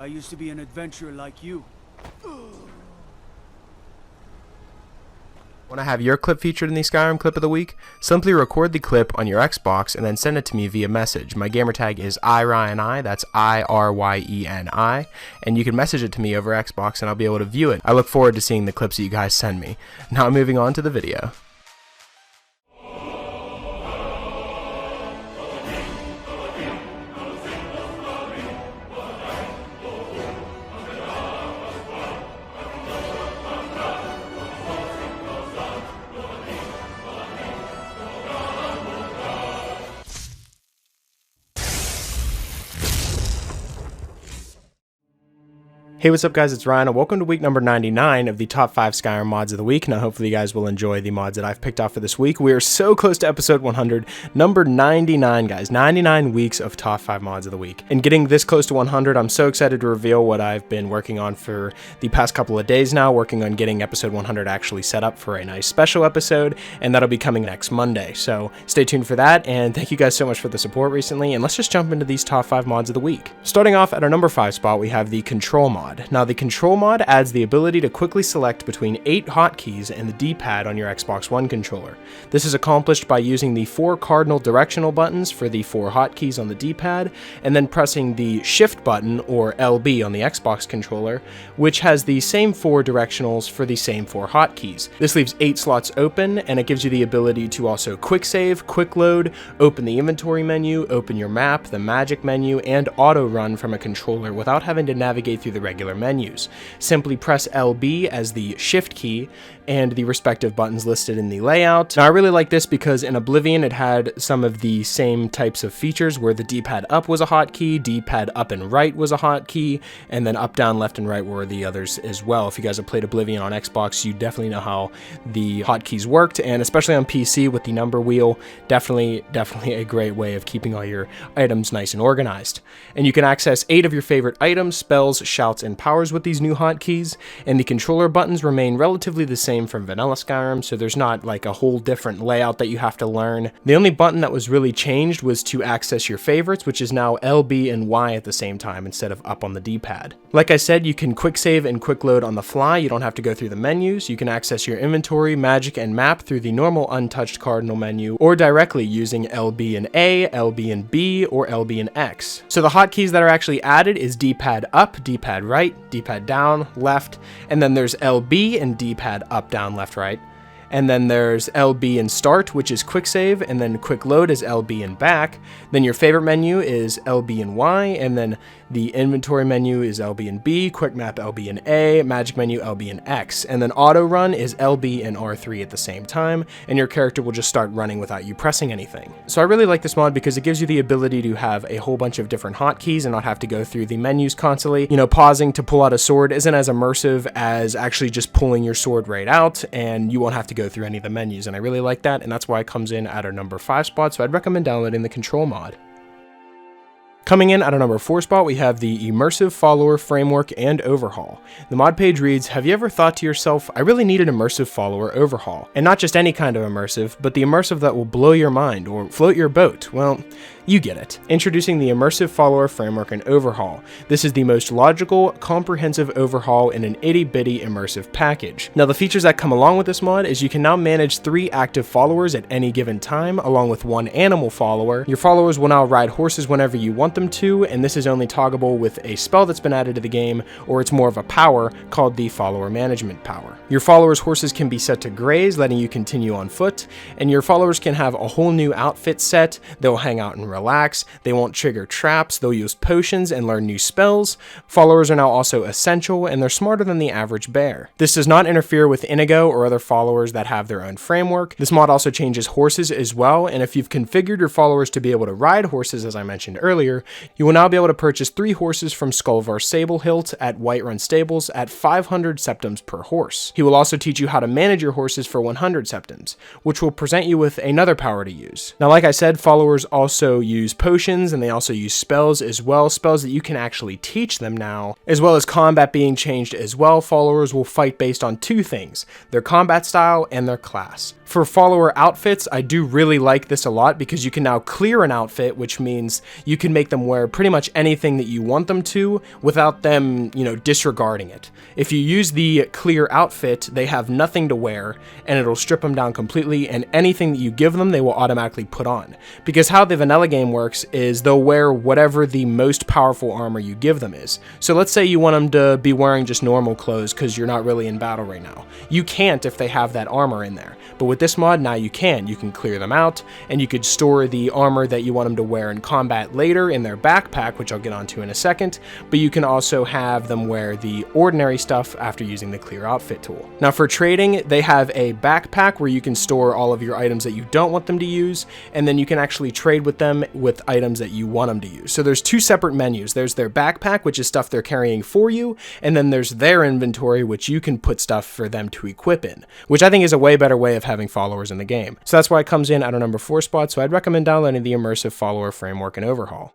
I used to be an adventurer like you. Want to have your clip featured in the Skyrim Clip of the Week? Simply record the clip on your Xbox and then send it to me via message. My gamertag is iRyeni, that's IRYENI, and you can message it to me over Xbox and I'll be able to view it. I look forward to seeing the clips that you guys send me. Now moving on to the video. Hey, what's up guys, it's Ryan, and welcome to week number 99 of the top 5 Skyrim mods of the week. Now hopefully you guys will enjoy the mods that I've picked out for this week. We are so close to episode 100, number 99 guys, 99 weeks of top 5 mods of the week. And getting this close to 100, I'm so excited to reveal what I've been working on for the past couple of days now, working on getting episode 100 actually set up for a nice special episode, and that'll be coming next Monday. So stay tuned for that, and thank you guys so much for the support recently, and let's just jump into these top 5 mods of the week. Starting off at our number 5 spot, we have the Kontrol mod. Now the Kontrol mod adds the ability to quickly select between 8 hotkeys and the D-pad on your Xbox One controller. This is accomplished by using the 4 cardinal directional buttons for the 4 hotkeys on the D-pad, and then pressing the Shift button, or LB, on the Xbox controller, which has the same 4 directionals for the same 4 hotkeys. This leaves 8 slots open, and it gives you the ability to also quick save, quick load, open the inventory menu, open your map, the magic menu, and auto run from a controller without having to navigate through the regular menus. Simply press LB as the shift key and the respective buttons listed in the layout. Now I really like this because in Oblivion it had some of the same types of features where the D-pad up was a hotkey, D-pad up and right was a hotkey, and then up, down, left, and right were the others as well. If you guys have played Oblivion on Xbox, you definitely know how the hotkeys worked, and especially on PC with the number wheel, definitely a great way of keeping all your items nice and organized. And you can access 8 of your favorite items, spells, shouts, and powers with these new hotkeys, and the controller buttons remain relatively the same from vanilla Skyrim, so there's not like a whole different layout that you have to learn. The only button that was really changed was to access your favorites, which is now LB and Y at the same time instead of up on the D-pad. Like I said, you can quick save and quick load on the fly. You don't have to go through the menus. You can access your inventory, magic, and map through the normal untouched cardinal menu, or directly using LB and A, LB and B, or LB and X. So the hotkeys that are actually added is D-pad up, D-pad right, D-pad down, left, and then there's LB and D-pad up, down, left, right. And then there's LB and start, which is quick save, and then quick load is LB and back. Then your favorite menu is LB and Y, and then the inventory menu is LB and B, quick map LB and A, magic menu LB and X, and then auto run is LB and R3 at the same time, and your character will just start running without you pressing anything. So I really like this mod because it gives you the ability to have a whole bunch of different hotkeys and not have to go through the menus constantly. You know, pausing to pull out a sword isn't as immersive as actually just pulling your sword right out, and you won't have to go through any of the menus, and I really like that, and that's why it comes in at our number 5 spot, so I'd recommend downloading the Kontrol mod. Coming in at our number 4 spot, we have the Immersive Follower Framework and Overhaul. The mod page reads, have you ever thought to yourself, I really need an immersive follower overhaul? And not just any kind of immersive, but the immersive that will blow your mind or float your boat. Well, you get it. Introducing the Immersive Follower Framework and Overhaul. This is the most logical, comprehensive overhaul in an itty-bitty immersive package. Now the features that come along with this mod is you can now manage 3 active followers at any given time, along with 1 animal follower. Your followers will now ride horses whenever you want them to, and this is only toggleable with a spell that's been added to the game, or it's more of a power called the Follower Management Power. Your followers' horses can be set to graze, letting you continue on foot, and your followers can have a whole new outfit set. They'll hang out and relax, they won't trigger traps, they'll use potions and learn new spells. Followers are now also essential, and they're smarter than the average bear. This does not interfere with Inigo or other followers that have their own framework. This mod also changes horses as well, and if you've configured your followers to be able to ride horses, as I mentioned earlier, you will now be able to purchase 3 horses from Skullvar Sablehilt at Whiterun Stables at 500 septims per horse. He will also teach you how to manage your horses for 100 septims, which will present you with another power to use. Now, like I said, followers also use potions, and they also use spells as well, spells that you can actually teach them now, as well as combat being changed as well. Followers will fight based on two things: their combat style and their class. For follower outfits, I do really like this a lot because you can now clear an outfit, which means you can make them wear pretty much anything that you want them to without them, disregarding it. If you use the clear outfit, they have nothing to wear, and it'll strip them down completely, and anything that you give them, they will automatically put on. Because how the vanilla game works is they'll wear whatever the most powerful armor you give them is. So let's say you want them to be wearing just normal clothes because you're not really in battle right now. You can't if they have that armor in there. But with this mod, now you can. You can clear them out, and you could store the armor that you want them to wear in combat later in their backpack, which I'll get onto in a second, but you can also have them wear the ordinary stuff after using the clear outfit tool. Now for trading, they have a backpack where you can store all of your items that you don't want them to use, and then you can actually trade with them with items that you want them to use. So there's two separate menus. There's their backpack, which is stuff they're carrying for you, and then there's their inventory, which you can put stuff for them to equip in, which I think is a way better way of having followers in the game. So that's why it comes in at our number 4 spot, so I'd recommend downloading the Immersive Follower Framework in Overhaul.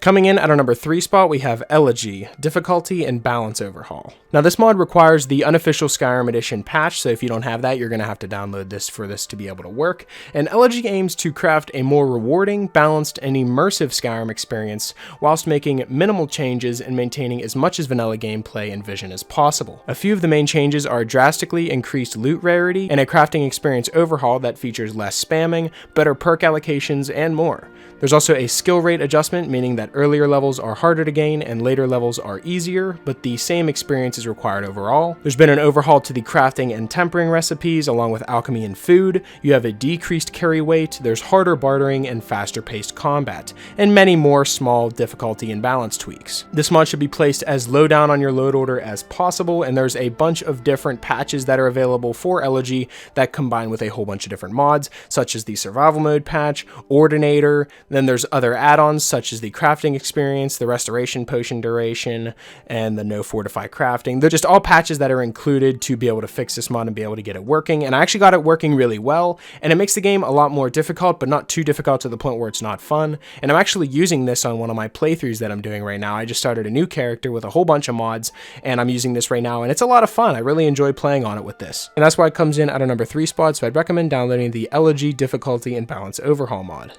Coming in at our number 3 spot, we have Elegy, Difficulty and Balance Overhaul. Now this mod requires the unofficial Skyrim edition patch, so if you don't have that, you're going to have to download this for this to be able to work. And Elegy aims to craft a more rewarding, balanced, and immersive Skyrim experience, whilst making minimal changes and maintaining as much as vanilla gameplay and vision as possible. A few of the main changes are drastically increased loot rarity, and a crafting experience overhaul that features less spamming, better perk allocations, and more. There's also a skill rate adjustment, meaning that earlier levels are harder to gain and later levels are easier, but the same experience is required overall. There's been an overhaul to the crafting and tempering recipes, along with alchemy and food. You have a decreased carry weight, there's harder bartering and faster paced combat, and many more small difficulty and balance tweaks. This mod should be placed as low down on your load order as possible, and there's a bunch of different patches that are available for Elegy that combine with a whole bunch of different mods, such as the survival mode patch, Ordinator. Then there's other add-ons such as the crafting experience, the restoration potion duration, and the no fortify crafting. They're just all patches that are included to be able to fix this mod and be able to get it working. And I actually got it working really well, and it makes the game a lot more difficult, but not too difficult to the point where it's not fun. And I'm actually using this on one of my playthroughs that I'm doing right now. I just started a new character with a whole bunch of mods, and I'm using this right now, and it's a lot of fun. I really enjoy playing on it with this. And that's why it comes in at our number 3 spot, so I'd recommend downloading the Elegy Difficulty and Balance Overhaul mod.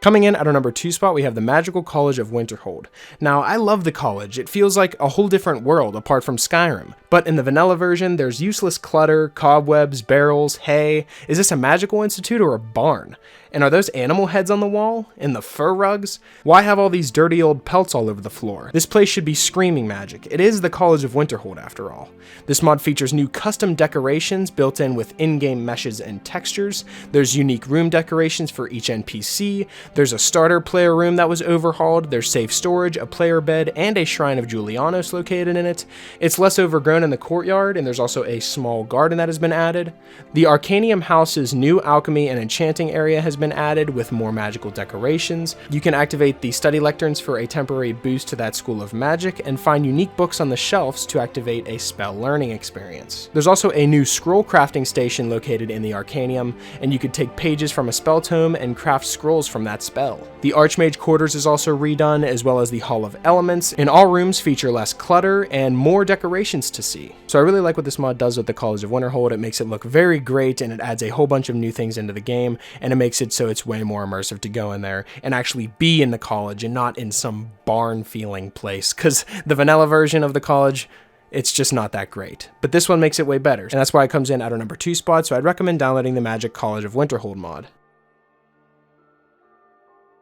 Coming in at our number 2 spot, we have the Magical College of Winterhold. Now, I love the college. It feels like a whole different world apart from Skyrim. But in the vanilla version, there's useless clutter, cobwebs, barrels, hay. Is this a magical institute or a barn? And are those animal heads on the wall? And the fur rugs? Why have all these dirty old pelts all over the floor? This place should be screaming magic. It is the College of Winterhold after all. This mod features new custom decorations built in with in-game meshes and textures. There's unique room decorations for each NPC. There's a starter player room that was overhauled. There's safe storage, a player bed, and a Shrine of Julianos located in it. It's less overgrown in the courtyard, and there's also a small garden that has been added. The Arcanium House's new alchemy and enchanting area has been added with more magical decorations. You can activate the study lecterns for a temporary boost to that school of magic, and find unique books on the shelves to activate a spell learning experience. There's also a new scroll crafting station located in the Arcanium, and you could take pages from a spell tome and craft scrolls from that spell. The Archmage quarters is also redone, as well as the Hall of Elements, and all rooms feature less clutter and more decorations to see. So I really like what this mod does with the College of Winterhold. It makes it look very great, and it adds a whole bunch of new things into the game, and it makes it so it's way more immersive to go in there and actually be in the college and not in some barn feeling place, because the vanilla version of the college, it's just not that great. But this one makes it way better, and that's why it comes in at our number 2 spot, so I'd recommend downloading the Magic College of Winterhold mod.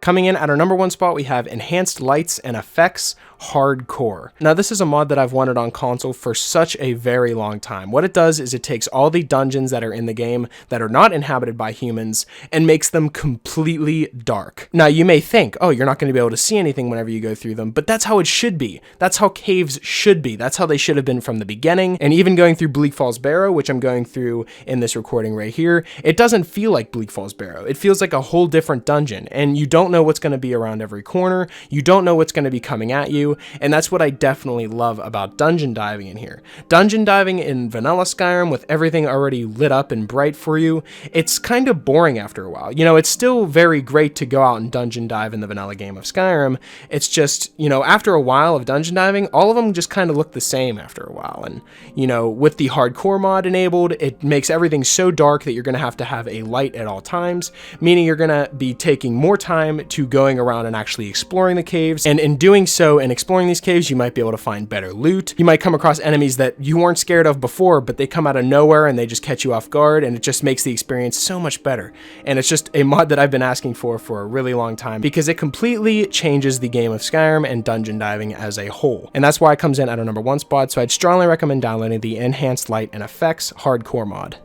Coming in at our number 1 spot, we have Enhanced Lights and Effects Hardcore. Now this is a mod that I've wanted on console for such a very long time. What it does is it takes all the dungeons that are in the game that are not inhabited by humans and makes them completely dark. Now you may think, oh, you're not going to be able to see anything whenever you go through them, but that's how it should be. That's how caves should be. That's how they should have been from the beginning. And even going through Bleak Falls Barrow, which I'm going through in this recording right here, it doesn't feel like Bleak Falls Barrow. It feels like a whole different dungeon, and you don't know what's going to be around every corner. You don't know what's going to be coming at you. And that's what I definitely love about dungeon diving in here. Dungeon diving in vanilla Skyrim with everything already lit up and bright for you, it's kind of boring after a while. You know, it's still very great to go out and dungeon dive in the vanilla game of Skyrim. It's just, you know, after a while of dungeon diving, all of them just kind of look the same after a while. And, you know, with the hardcore mod enabled, it makes everything so dark that you're going to have a light at all times, meaning you're going to be taking more time to going around and actually exploring the caves. And in doing so and exploring these caves, you might be able to find better loot. You might come across enemies that you weren't scared of before, but they come out of nowhere and they just catch you off guard, and it just makes the experience so much better. And it's just a mod that I've been asking for a really long time, because it completely changes the game of Skyrim and dungeon diving as a whole. And that's why it comes in at our number 1 spot, so I'd strongly recommend downloading the Enhanced Light and Effects Hardcore mod.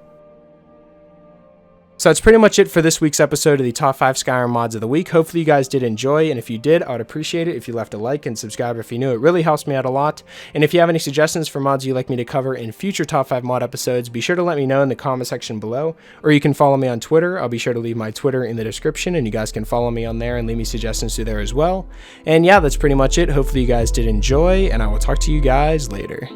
So that's pretty much it for this week's episode of the Top 5 Skyrim Mods of the Week. Hopefully you guys did enjoy, and if you did, I would appreciate it if you left a like and subscribe if you knew. It really helps me out a lot. And if you have any suggestions for mods you'd like me to cover in future Top 5 mod episodes, be sure to let me know in the comment section below, or you can follow me on Twitter. I'll be sure to leave my Twitter in the description, and you guys can follow me on there and leave me suggestions through there as well. And yeah, that's pretty much it. Hopefully you guys did enjoy, and I will talk to you guys later.